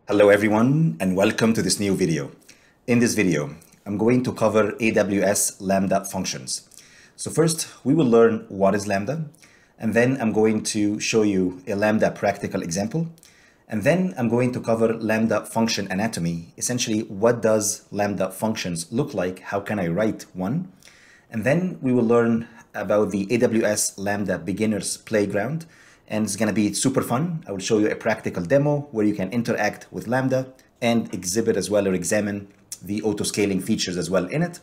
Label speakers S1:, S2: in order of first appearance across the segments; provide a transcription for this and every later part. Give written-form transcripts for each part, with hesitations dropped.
S1: Hello everyone and welcome to this new video. In this video, I'm going to cover AWS Lambda functions. So first, we will learn what is Lambda, and then I'm going to show you a Lambda practical example, and then I'm going to cover Lambda function anatomy. Essentially, what does Lambda functions look like? How can I write one? And then we will learn about the AWS Lambda beginners playground. And it's going to be super fun. I will show you a practical demo where you can interact with Lambda and exhibit as well or examine the auto-scaling features as well in it.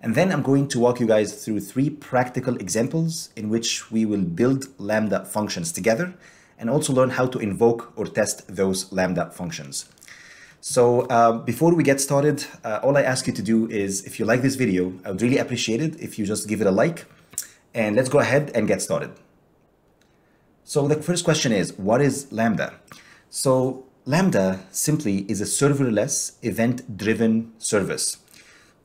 S1: And then I'm going to walk you guys through 3 practical examples in which we will build Lambda functions together and also learn how to invoke or test those Lambda functions. So before we get started, all I ask you to do is, if you like this video, I would really appreciate it if you just give it a like, and let's go ahead and get started. So the first question is, what is Lambda? So Lambda simply is a serverless event-driven service.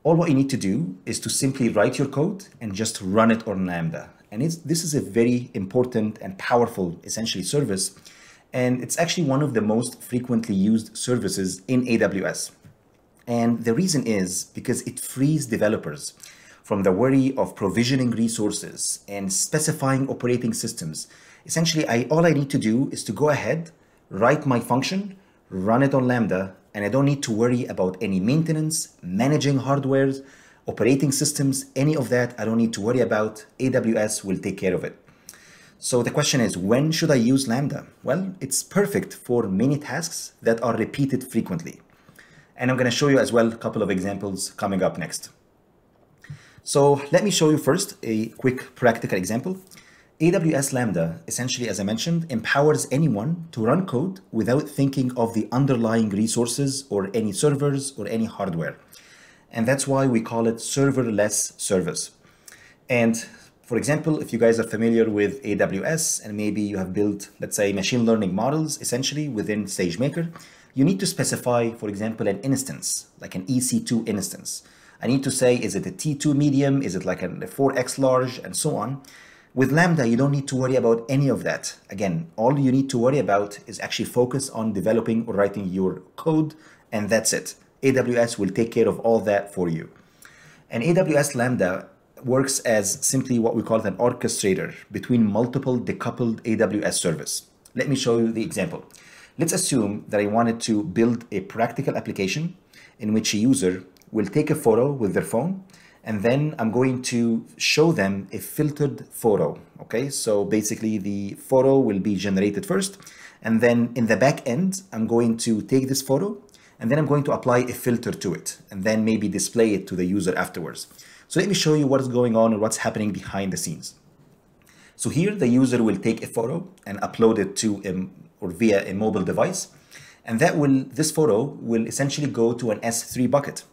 S1: All what you need to do is to simply write your code and just run it on Lambda. And this is a very important and powerful, essentially, service. And it's actually one of the most frequently used services in AWS. And the reason is because it frees developers from the worry of provisioning resources and specifying operating systems. Essentially, all I need to do is to go ahead, write my function, run it on Lambda, and I don't need to worry about any maintenance, managing hardwares, operating systems, any of that I don't need to worry about. AWS will take care of it. So the question is, when should I use Lambda? Well, it's perfect for many tasks that are repeated frequently. And I'm going to show you as well a couple of examples coming up next. So let me show you first a quick practical example. AWS Lambda, essentially, as I mentioned, empowers anyone to run code without thinking of the underlying resources or any servers or any hardware. And that's why we call it serverless service. And for example, if you guys are familiar with AWS and maybe you have built, let's say, machine learning models, essentially within SageMaker, you need to specify, for example, an instance, like an EC2 instance. I need to say, is it a T2 medium? Is it like a 4x large, and so on? With Lambda, you don't need to worry about any of that. Again, all you need to worry about is actually focus on developing or writing your code, and that's it. AWS will take care of all that for you. And AWS Lambda works as simply what we call an orchestrator between multiple decoupled AWS service. Let me show you the example. Let's assume that I wanted to build a practical application in which a user will take a photo with their phone, and then I'm going to show them a filtered photo. Okay, so basically the photo will be generated first, and then in the back end, I'm going to take this photo, and then I'm going to apply a filter to it, and then maybe display it to the user afterwards. So let me show you what is going on or what's happening behind the scenes. So here the user will take a photo and upload it to or via a mobile device, and this photo will essentially go to an S3 bucket.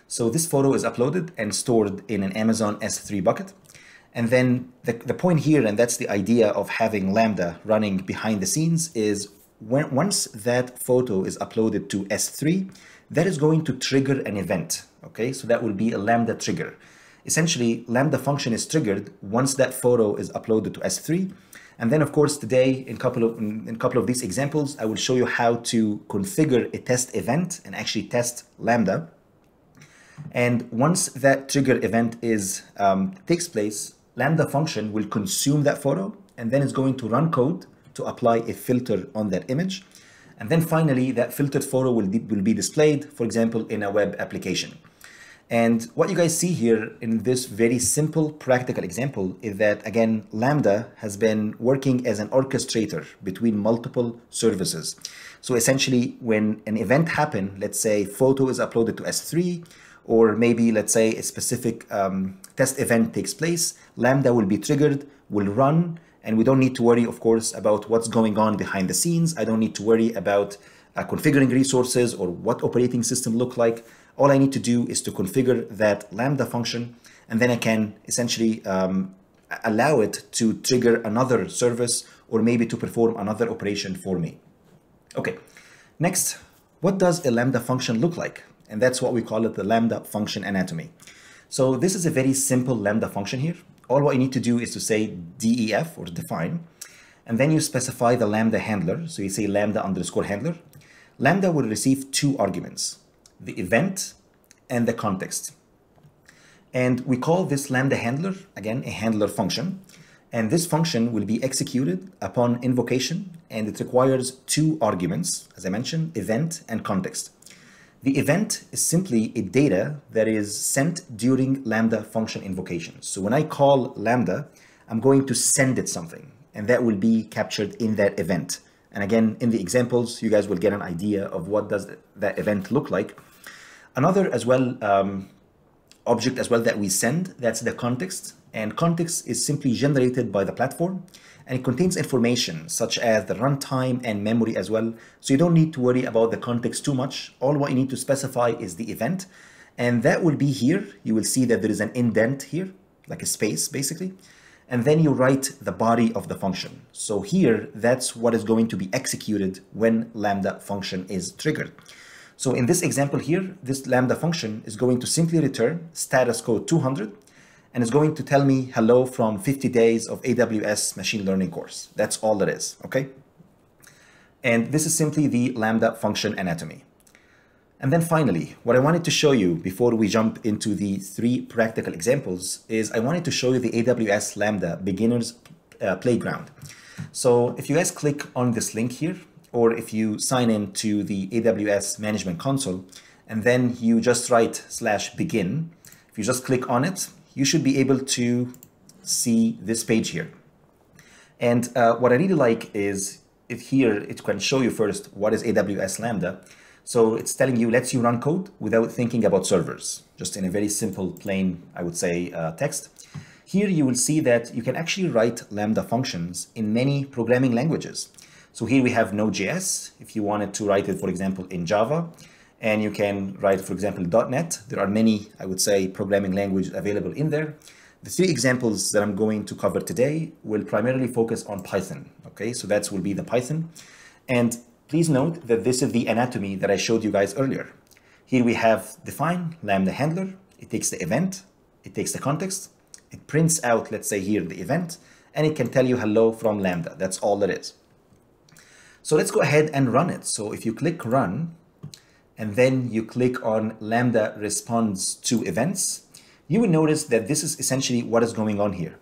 S1: So this photo is uploaded and stored in an Amazon S3 bucket. And then the point here, and that's the idea of having Lambda running behind the scenes, is once that photo is uploaded to S3, that is going to trigger an event. Okay, so that will be a Lambda trigger. Essentially, Lambda function is triggered once that photo is uploaded to S3. And then, of course, today, in a couple of these examples, I will show you how to configure a test event and actually test Lambda. And once that trigger event takes place, Lambda function will consume that photo, and then it's going to run code to apply a filter on that image. And then finally, that filtered photo will be displayed, for example, in a web application. And what you guys see here in this very simple practical example is that, again, Lambda has been working as an orchestrator between multiple services. So essentially, when an event happens, let's say photo is uploaded to S3, or maybe, let's say, a specific test event takes place, Lambda will be triggered, will run, and we don't need to worry, of course, about what's going on behind the scenes. I don't need to worry about configuring resources or what operating system look like. All I need to do is to configure that Lambda function, and then I can essentially allow it to trigger another service or maybe to perform another operation for me. Okay, next, what does a Lambda function look like? And that's what we call it, the Lambda function anatomy. So this is a very simple Lambda function here. All what you need to do is to say def or define, and then you specify the Lambda handler. So you say Lambda underscore handler. Lambda will receive two arguments, the event and the context. And we call this Lambda handler, again, a handler function. And this function will be executed upon invocation, and it requires two arguments, as I mentioned, event and context. The event is simply a data that is sent during Lambda function invocation. So when I call Lambda, I'm going to send it something, and that will be captured in that event. And again, in the examples, you guys will get an idea of what does that event look like. Another as well, object as well that we send, that's the context. And context is simply generated by the platform, and it contains information such as the runtime and memory as well. So you don't need to worry about the context too much. All what you need to specify is the event, and that will be here. You will see that there is an indent here, like a space basically. And then you write the body of the function. So here, that's what is going to be executed when Lambda function is triggered. So in this example here, this Lambda function is going to simply return status code 200, and it's going to tell me hello from 50 days of AWS machine learning course. That's all it is, okay? And this is simply the Lambda function anatomy. And then finally, what I wanted to show you before we jump into the three practical examples is I wanted to show you the AWS Lambda beginners playground. So if you guys click on this link here, or if you sign in to the AWS management console, and then you just write /begin, if you just click on it, you should be able to see this page here. And what I really like is here it can show you first what is AWS Lambda. So it's telling you, lets you run code without thinking about servers, just in a very simple, plain, I would say, text. Here you will see that you can actually write Lambda functions in many programming languages. So here we have Node.js, if you wanted to write it, for example, in Java, and you can write, for example, .NET. There are many, I would say, programming languages available in there. The three examples that I'm going to cover today will primarily focus on Python. Okay, so that will be the Python. And please note that this is the anatomy that I showed you guys earlier. Here we have define Lambda handler. It takes the event, it takes the context, it prints out, let's say here, the event, and it can tell you hello from Lambda. That's all it is. So let's go ahead and run it. So if you click run, and then you click on Lambda responds to events, you will notice that this is essentially what is going on here.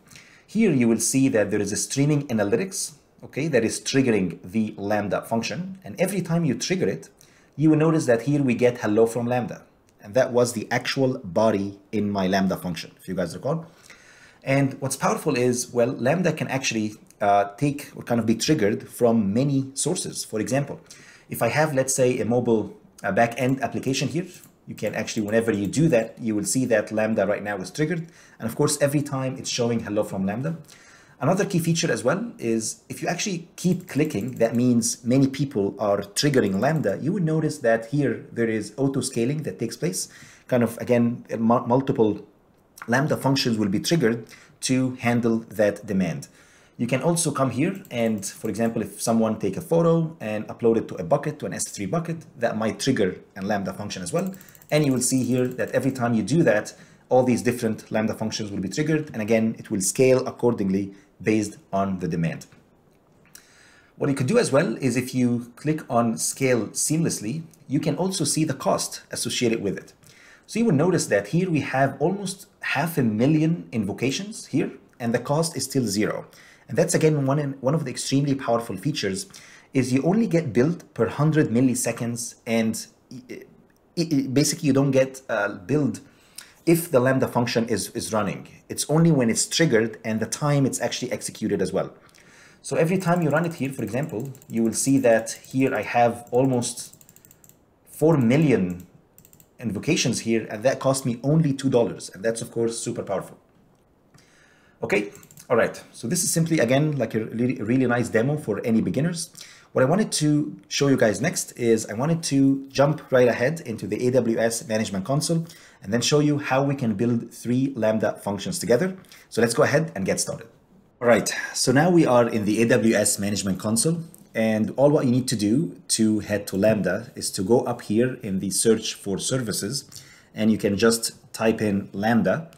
S1: Here you will see that there is a streaming analytics, okay, that is triggering the Lambda function. And every time you trigger it, you will notice that here we get hello from Lambda. And that was the actual body in my Lambda function, if you guys recall. And what's powerful is, well, Lambda can actually take or kind of be triggered from many sources. For example, if I have, let's say, a mobile back-end application here, you can actually, whenever you do that, you will see that Lambda right now is triggered. And of course, every time it's showing hello from Lambda. Another key feature as well is if you actually keep clicking, that means many people are triggering Lambda, you would notice that here there is auto scaling that takes place. Kind of, again, multiple Lambda functions will be triggered to handle that demand. You can also come here and, for example, if someone take a photo and upload it to a bucket, to an S3 bucket, that might trigger a Lambda function as well. And you will see here that every time you do that, all these different Lambda functions will be triggered. And again, it will scale accordingly based on the demand. What you could do as well is if you click on scale seamlessly, you can also see the cost associated with it. So you will notice that here we have almost 500,000 invocations here, and the cost is still zero. And that's again one of the extremely powerful features is you only get billed per 100 milliseconds, and basically you don't get billed if the Lambda function is running. It's only when it's triggered and the time it's actually executed as well. So every time you run it here, for example, you will see that here I have almost 4 million invocations here, and that cost me only $2. And that's of course super powerful. Okay, all right. So this is simply, again, like a really nice demo for any beginners. What I wanted to show you guys next is I wanted to jump right ahead into the AWS Management Console and then show you how we can build 3 Lambda functions together. So let's go ahead and get started. All right, so now we are in the AWS Management Console, and all what you need to do to head to Lambda is to go up here in the search for services, and you can just type in Lambda,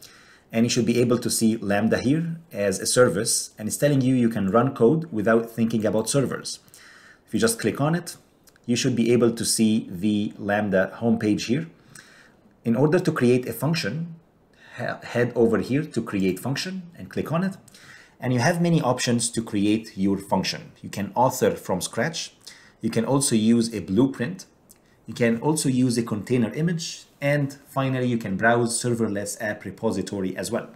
S1: and you should be able to see Lambda here as a service, and it's telling you you can run code without thinking about servers. If you just click on it, you should be able to see the Lambda homepage here. In order to create a function, head over here to create function and click on it. And you have many options to create your function. You can author from scratch. You can also use a blueprint. You can also use a container image. And finally, you can browse serverless app repository as well.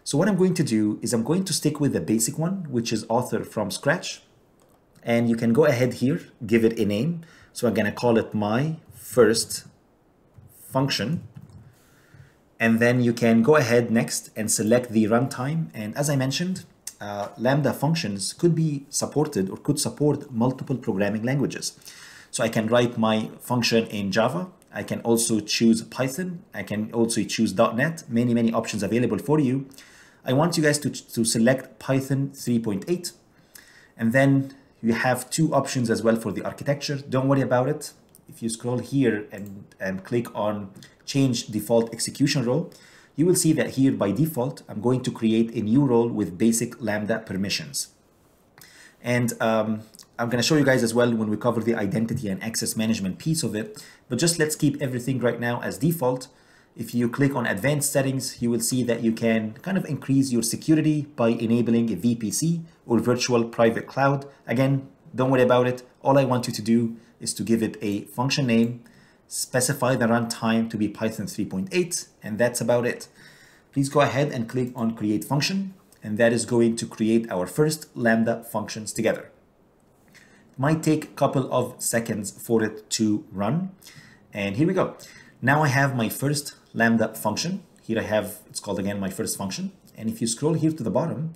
S1: So what I'm going to do is I'm going to stick with the basic one, which is author from scratch. And you can go ahead here, give it a name. So I'm going to call it my first function. And then you can go ahead next and select the runtime. And as I mentioned, Lambda functions could be supported or could support multiple programming languages. So I can write my function in Java. I can also choose Python. I can also choose .NET. Many options available for you. I want you guys to select Python 3.8. And then you have two options as well for the architecture. Don't worry about it. If you scroll here and click on change default execution role, you will see that here by default, I'm going to create a new role with basic Lambda permissions. And I'm going to show you guys as well when we cover the identity and access management piece of it. But just let's keep everything right now as default. If you click on advanced settings, you will see that you can kind of increase your security by enabling a VPC or virtual private cloud. Again, don't worry about it. All I want you to do is to give it a function name, specify the runtime to be Python 3.8, and that's about it. Please go ahead and click on create function, and that is going to create our first Lambda functions together. It might take a couple of seconds for it to run. And here we go. Now I have my first Lambda function. Here I have, it's called again my first function. And if you scroll here to the bottom,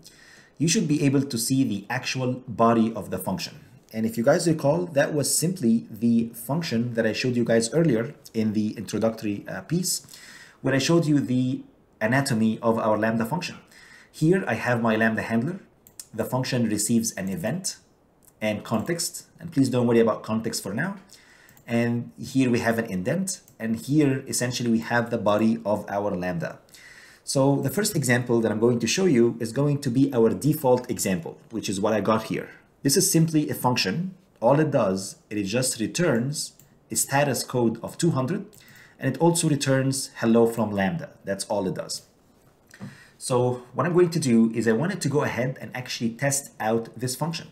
S1: you should be able to see the actual body of the function. And if you guys recall, that was simply the function that I showed you guys earlier in the introductory piece, where I showed you the anatomy of our Lambda function. Here I have my Lambda handler. The function receives an event and context. And please don't worry about context for now. And here we have an indent. And here, essentially, we have the body of our Lambda. So the first example that I'm going to show you is going to be our default example, which is what I got here. This is simply a function. All it does, it just returns a status code of 200, and it also returns hello from Lambda. That's all it does. So what I'm going to do is I wanted to go ahead and actually test out this function.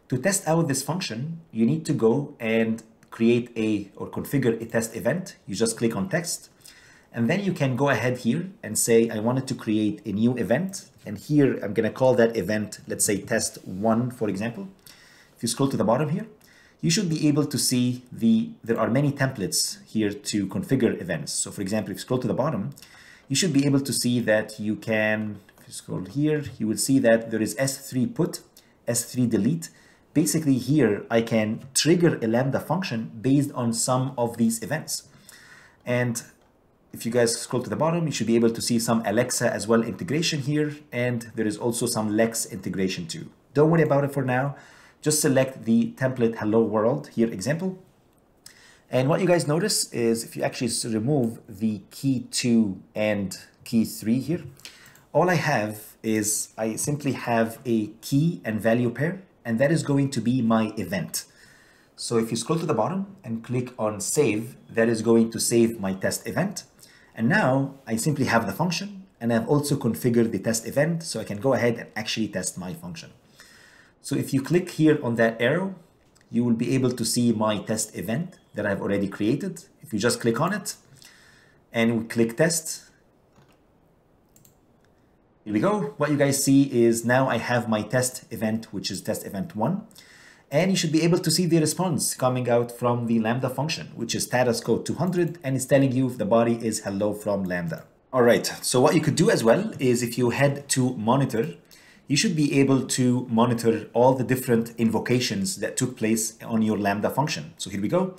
S1: To test out this function, you need to go and create or configure a test event. You just click on text, and then you can go ahead here and say, I wanted to create a new event. And here I'm going to call that event, let's say test 1, for example. If you scroll to the bottom here, you should be able to see there are many templates here to configure events. So for example, if you scroll to the bottom, you should be able to see that you can, if you scroll here, you will see that there is S3 put, S3 delete. Basically here, I can trigger a Lambda function based on some of these events. And if you guys scroll to the bottom, you should be able to see some Alexa as well integration here. And there is also some Lex integration too. Don't worry about it for now. Just select the template hello world here example. And what you guys notice is if you actually remove the key 2 and key 3 here, all I have is I simply have a key and value pair, and that is going to be my event. So if you scroll to the bottom and click on save, that is going to save my test event. And now I simply have the function, and I've also configured the test event so I can go ahead and actually test my function. So if you click here on that arrow, you will be able to see my test event that I've already created. If you just click on it and we click test, here we go. What you guys see is now I have my test event, which is test event 1. And you should be able to see the response coming out from the Lambda function, which is status code 200, and it's telling you if the body is hello from Lambda. All right, so what you could do as well is if you head to monitor, you should be able to monitor all the different invocations that took place on your Lambda function. So here we go.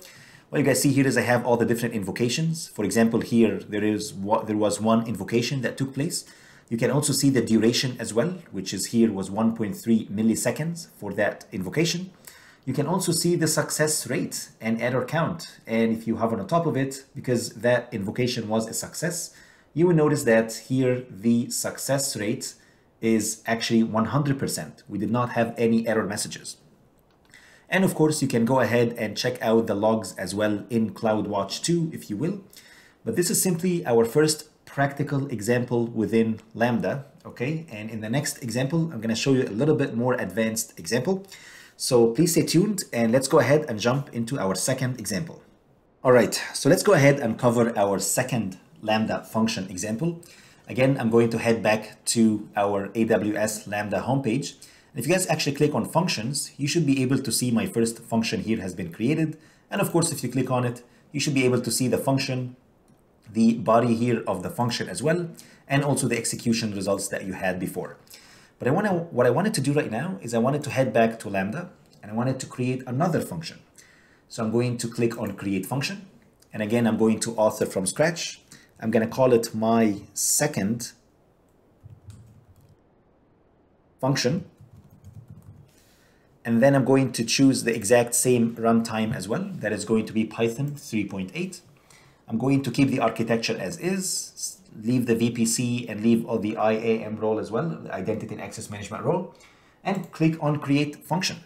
S1: What you guys see here is I have all the different invocations. For example, here there was one invocation that took place. You can also see the duration as well, which is here was 1.3 milliseconds for that invocation. You can also see the success rate and error count. And if you hover on top of it, because that invocation was a success, you will notice that here the success rate is actually 100%. We did not have any error messages. And of course, you can go ahead and check out the logs as well in CloudWatch 2, if you will. But this is simply our first practical example within Lambda, okay? And in the next example, I'm gonna show you a little bit more advanced example. So please stay tuned and let's go ahead and jump into our second example. All right, so let's go ahead and cover our second Lambda function example. Again, I'm going to head back to our AWS Lambda homepage. And if you guys actually click on functions, you should be able to see my first function here has been created. And of course, if you click on it, you should be able to see the function, the body here of the function as well, and also the execution results that you had before. But what I wanted to do right now is I wanted to head back to Lambda and I wanted to create another function. So I'm going to click on create function. And again, I'm going to author from scratch. I'm going to call it my second function. And then I'm going to choose the exact same runtime as well. That is going to be Python 3.8. I'm going to keep the architecture as is, leave the VPC and leave all the IAM role as well, the identity and access management role, and click on create function.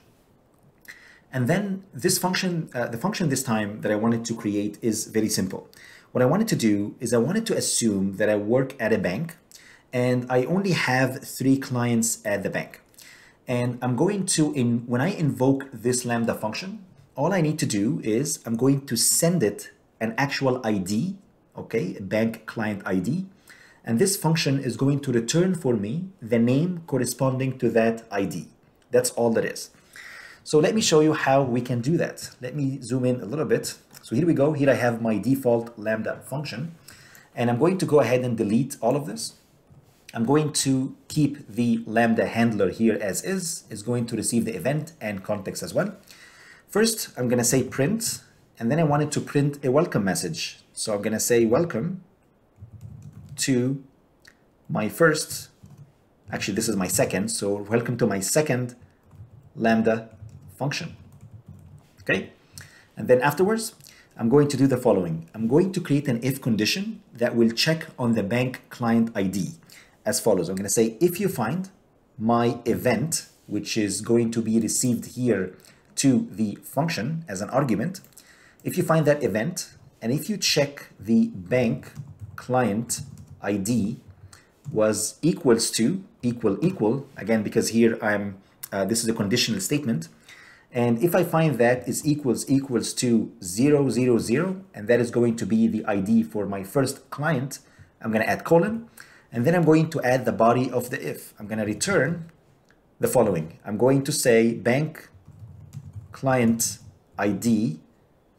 S1: And then this function, the function this time that I wanted to create is very simple. What I wanted to do is I wanted to assume that I work at a bank and I only have 3 clients at the bank. And I'm going to, when I invoke this Lambda function, all I need to do is I'm going to send it an actual ID, okay, a bank client ID. And this function is going to return for me the name corresponding to that ID. That's all that is. So let me show you how we can do that. Let me zoom in a little bit. So here we go. Here I have my default Lambda function. And I'm going to go ahead and delete all of this. I'm going to keep the Lambda handler here as is. It's going to receive the event and context as well. First, I'm going to say print, and then I wanted to print a welcome message. So I'm going to say welcome to my first, actually this is my second, so welcome to my second Lambda function. Okay, and then afterwards, I'm going to do the following. I'm going to create an if condition that will check on the bank client ID as follows. I'm going to say if you find my event, which is going to be received here to the function as an argument, if you find that event, and if you check the bank client ID was equals to equal, again, because here this is a conditional statement. And if I find that is equals to 000, and that is going to be the ID for my first client, I'm going to add colon, and then I'm going to add the body of the if. I'm going to return the following. I'm going to say bank client ID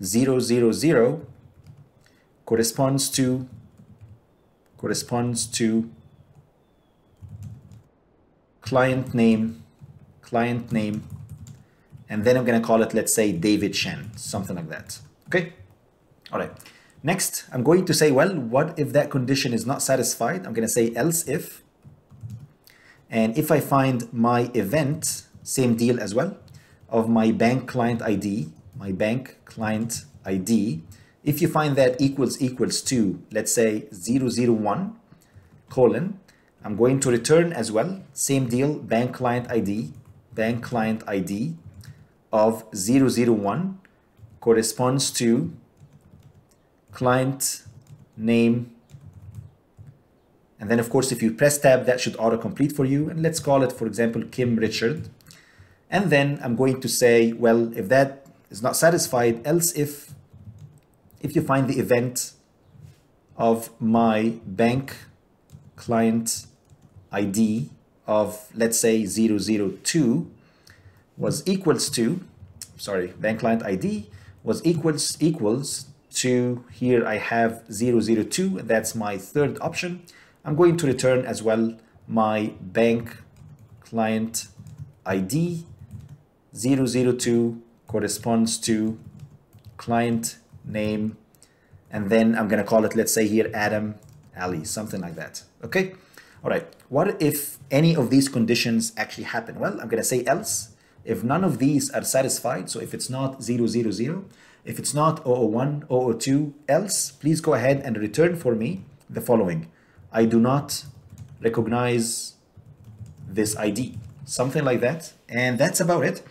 S1: 000 corresponds to client name, and then I'm going to call it, let's say, David Shen, something like that. Okay. All right. Next, I'm going to say, well, what if that condition is not satisfied? I'm going to say else if, and if I find my event, same deal as well, of my bank client ID, if you find that equals to, let's say, 001 colon, I'm going to return as well, same deal, bank client ID of 001 corresponds to client name. And then of course, if you press tab, that should autocomplete for you. And let's call it, for example, Kim Richard. And then I'm going to say, well, if that is not satisfied, else if you find the event of my bank client ID of, let's say, 002 was equals to, bank client ID was equals to, here I have 002, that's my third option. I'm going to return as well my bank client ID 002 corresponds to client name, and then I'm going to call it, let's say here, Adam Ali, something like that. Okay. All right. What if any of these conditions actually happen? Well, I'm going to say else. If none of these are satisfied, so if it's not 000, if it's not 001, 002, else, please go ahead and return for me the following. I do not recognize this ID, something like that. And that's about it.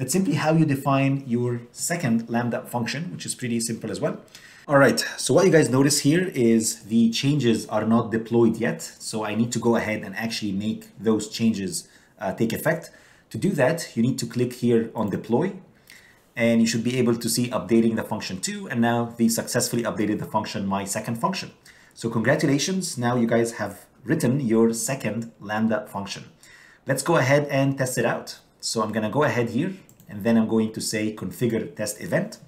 S1: That's simply how you define your second Lambda function, which is pretty simple as well. All right, so what you guys notice here is the changes are not deployed yet. So I need to go ahead and actually make those changes take effect. To do that, you need to click here on deploy, and you should be able to see updating the function too. And now we successfully updated the function, my second function. So congratulations, now you guys have written your second Lambda function. Let's go ahead and test it out. So I'm gonna go ahead here, and then I'm going to say configure test event.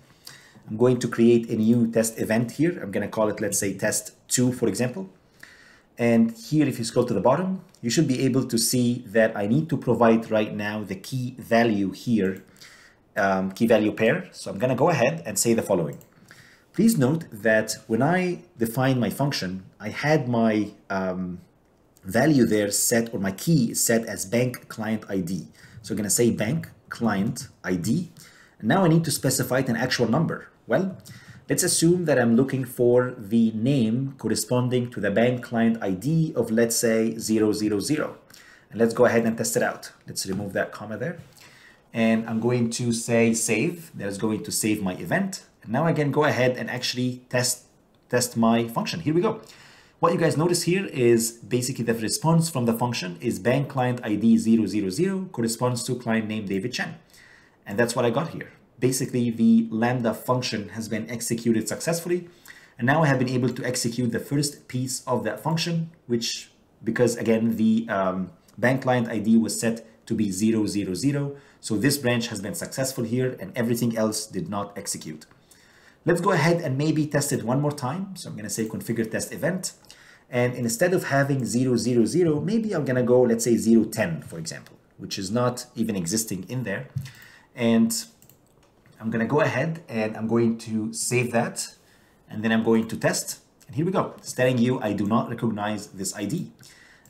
S1: I'm going to create a new test event here. I'm gonna call it, let's say test 2, for example. And here, if you scroll to the bottom, you should be able to see that I need to provide right now the key value here, key value pair. So I'm gonna go ahead and say the following. Please note that when I define my function, I had my value there set, or my key set as bank client ID. So I'm gonna say bank client ID. And now I need to specify an actual number. Well, let's assume that I'm looking for the name corresponding to the bank client ID of, let's say, 000. And let's go ahead and test it out. Let's remove that comma there. And I'm going to say save. That is going to save my event. And now I can go ahead and actually test my function. Here we go. What you guys notice here is basically the response from the function is bank client ID 000 corresponds to client name David Chen. And that's what I got here. Basically, the Lambda function has been executed successfully. And now I have been able to execute the first piece of that function, which, because again, the bank client ID was set to be 000. So this branch has been successful here, and everything else did not execute. Let's go ahead and maybe test it one more time. So I'm going to say configure test event. And instead of having 000, maybe I'm going to go, let's say 010, for example, which is not even existing in there. And I'm going to go ahead and I'm going to save that. And then I'm going to test. And here we go. It's telling you I do not recognize this ID.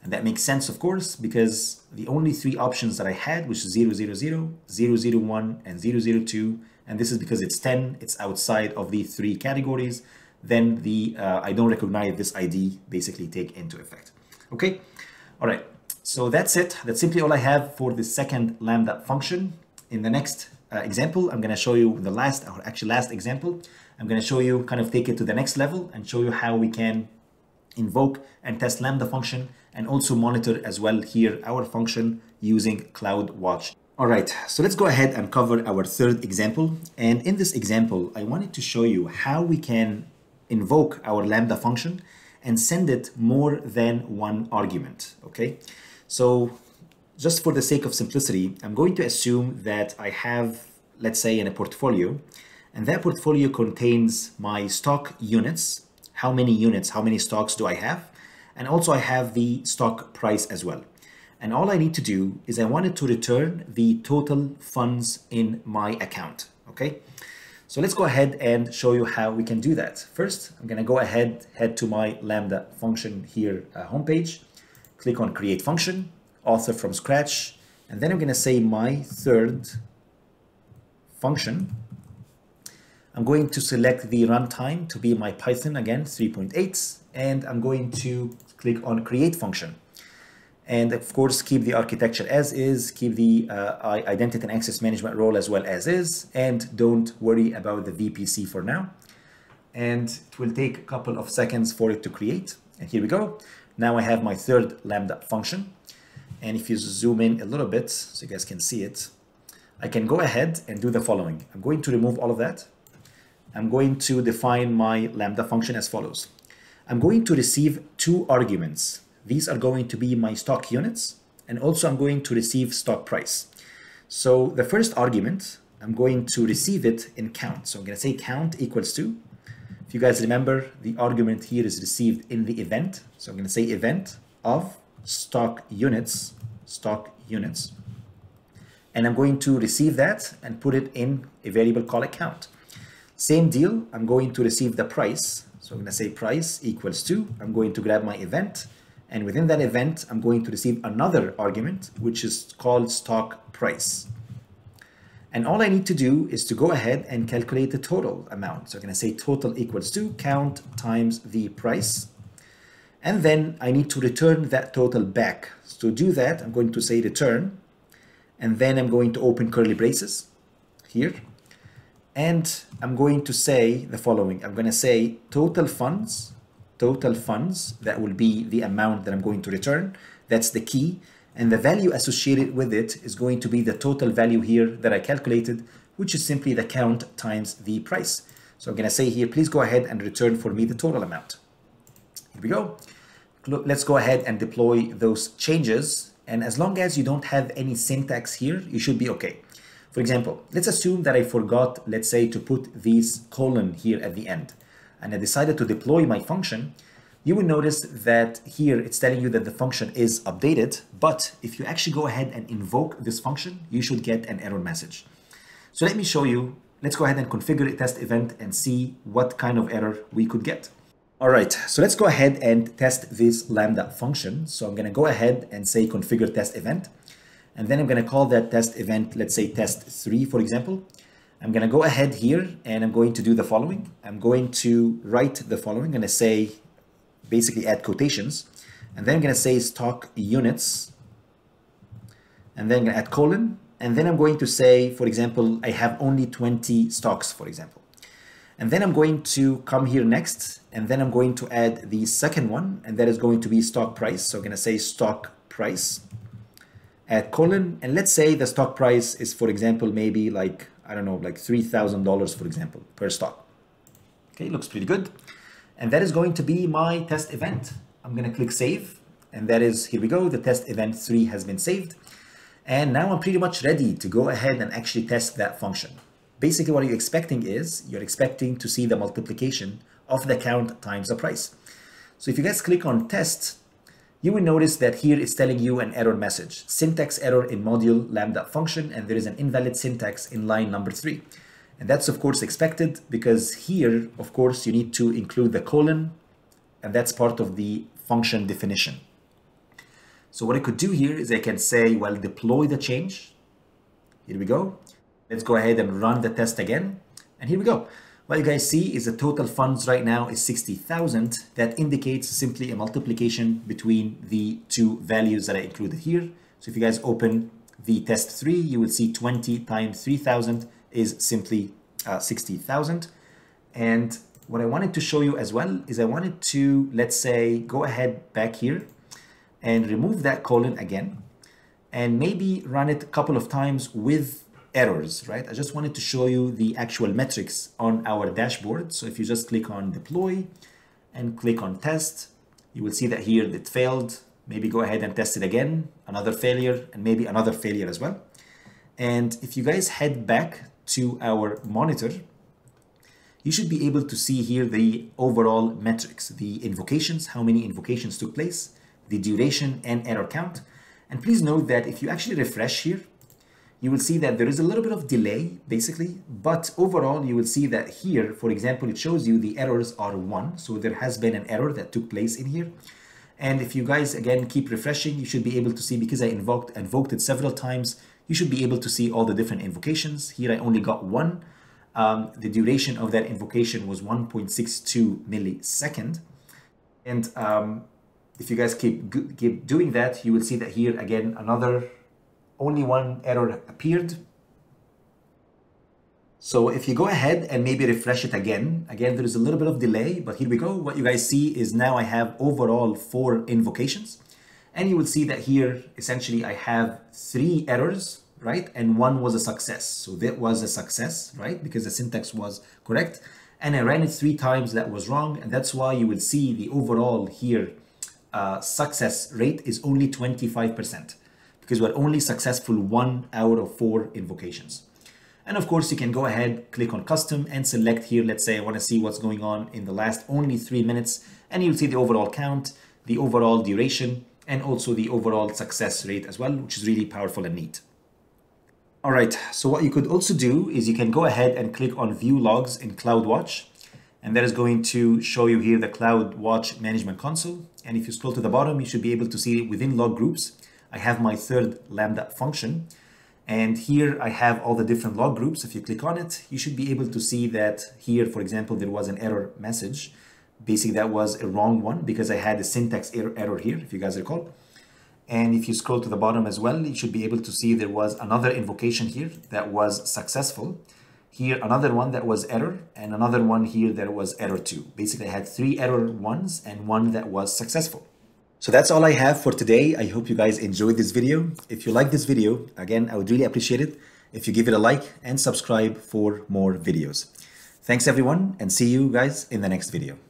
S1: And that makes sense, of course, because the only three options that I had, which is 000, 001, and 002, and this is because it's 10, it's outside of the three categories, then the I don't recognize this ID basically take into effect. Okay, all right, so that's it. That's simply all I have for the second Lambda function. In the next example, I'm going to show you the last example. I'm going to show you, kind of take it to the next level and show you how we can invoke and test Lambda function, and also monitor as well here our function using CloudWatch. All right, so let's go ahead and cover our third example. And in this example, I wanted to show you how we can invoke our Lambda function and send it more than one argument, okay? So just for the sake of simplicity, I'm going to assume that I have, let's say, in a portfolio, and that portfolio contains my stock units. How many units, how many stocks do I have? And also I have the stock price as well. And all I need to do is I wanted to return the total funds in my account, okay? So let's go ahead and show you how we can do that. First, I'm gonna go ahead, head to my Lambda function here homepage, click on create function, author from scratch, and then I'm gonna say my third function. I'm going to select the runtime to be my Python, again, 3.8, and I'm going to click on create function. And of course, keep the architecture as is, keep the identity and access management role as well as is, and don't worry about the VPC for now. And it will take a couple of seconds for it to create. And here we go. Now I have my third Lambda function. And if you zoom in a little bit so you guys can see it, I can go ahead and do the following. I'm going to remove all of that. I'm going to define my Lambda function as follows. I'm going to receive two arguments. These are going to be my stock units, and also I'm going to receive stock price. So the first argument, I'm going to receive it in count. So I'm going to say count equals to. If you guys remember, the argument here is received in the event. So I'm going to say event of stock units. And I'm going to receive that and put it in a variable called count. Same deal, I'm going to receive the price. So I'm going to say price equals to, I'm going to grab my event, and within that event, I'm going to receive another argument, which is called stock price. And all I need to do is to go ahead and calculate the total amount. So I'm going to say total equals to count times the price. And then I need to return that total back. So to do that, I'm going to say return, and then I'm going to open curly braces. here. And I'm going to say the following. I'm going to say total funds, that will be the amount that I'm going to return. That's the key. And the value associated with it is going to be the total value here that I calculated, which is simply the count times the price. So I'm going to say here, please go ahead and return for me the total amount. Here we go. Let's go ahead and deploy those changes. And as long as you don't have any syntax here, you should be okay. For example, let's assume that I forgot, let's say, to put these colon here at the end, and I decided to deploy my function. You will notice that here it's telling you that the function is updated, but if you actually go ahead and invoke this function, you should get an error message. So let me show you. Let's go ahead and configure a test event and see what kind of error we could get. All right, so let's go ahead and test this Lambda function. So I'm going to go ahead and say configure test event. And then I'm going to call that test event, let's say test 3, for example. I'm going to go ahead here and I'm going to do the following. I'm going to write the following. I'm going to say, basically add quotations. And then I'm going to say stock units. And then I'm going to add colon. And then I'm going to say, for example, I have only 20 stocks, for example. And then I'm going to come here next. And then I'm going to add the second one. And that is going to be stock price. So I'm going to say stock price. Add colon, and let's say the stock price is, for example, maybe like, I don't know, like $3,000, for example, per stock. Okay, looks pretty good. And that is going to be my test event. I'm going to click save, and that is, here we go, the test event 3 has been saved. And now I'm pretty much ready to go ahead and actually test that function. Basically, what you're expecting is, you're expecting to see the multiplication of the count times the price. So if you guys click on test, you will notice that here it's telling you an error message, syntax error in module lambda function, and there is an invalid syntax in line number 3. And that's of course expected because here, of course, you need to include the colon, and that's part of the function definition. So what I could do here is I can say, well, deploy the change. Here we go. Let's go ahead and run the test again. And here we go. What you guys see is the total funds right now is 60,000. That indicates simply a multiplication between the two values that I included here. So if you guys open the test 3, you will see 20 times 3,000 is simply 60,000. And what I wanted to show you as well is I wanted to, let's say, go ahead back here and remove that colon again, and maybe run it a couple of times with errors, right? I just wanted to show you the actual metrics on our dashboard. So if you just click on deploy and click on test, you will see that here it failed. Maybe go ahead and test it again, another failure, and maybe another failure as well. And if you guys head back to our monitor, you should be able to see here the overall metrics, the invocations, how many invocations took place, the duration and error count. And please note that if you actually refresh here, you will see that there is a little bit of delay, basically, but overall you will see that here, for example, it shows you the errors are 1. So there has been an error that took place in here. And if you guys, again, keep refreshing, you should be able to see, because I invoked it several times, you should be able to see all the different invocations. Here I only got one. The duration of that invocation was 1.62 millisecond. And if you guys keep doing that, you will see that here, again, only one error appeared. So if you go ahead and maybe refresh it again, there is a little bit of delay, but here we go. What you guys see is now I have overall 4 invocations. And you will see that here, essentially, I have 3 errors, right? And 1 was a success. So that was a success, right? Because the syntax was correct. And I ran it 3 times, that was wrong. And that's why you will see the overall here success rate is only 25%. Because we're only successful 1 out of 4 invocations. And of course, you can go ahead, click on custom and select here. Let's say I want to see what's going on in the last only 3 minutes. And you'll see the overall count, the overall duration, and also the overall success rate as well, which is really powerful and neat. All right, so what you could also do is you can go ahead and click on view logs in CloudWatch. And that is going to show you here the CloudWatch management console. And if you scroll to the bottom, you should be able to see within log groups, I have my 3rd Lambda function. And here I have all the different log groups. If you click on it, you should be able to see that here, for example, there was an error message. Basically, that was a wrong one because I had a syntax error here, if you guys recall. And if you scroll to the bottom as well, you should be able to see there was another invocation here that was successful. Here, another one that was error, and another one here that was error 2. Basically, I had 3 error ones and 1 that was successful. So that's all I have for today. I hope you guys enjoyed this video. If you like this video, again, I would really appreciate it if you give it a like and subscribe for more videos. Thanks everyone, and see you guys in the next video.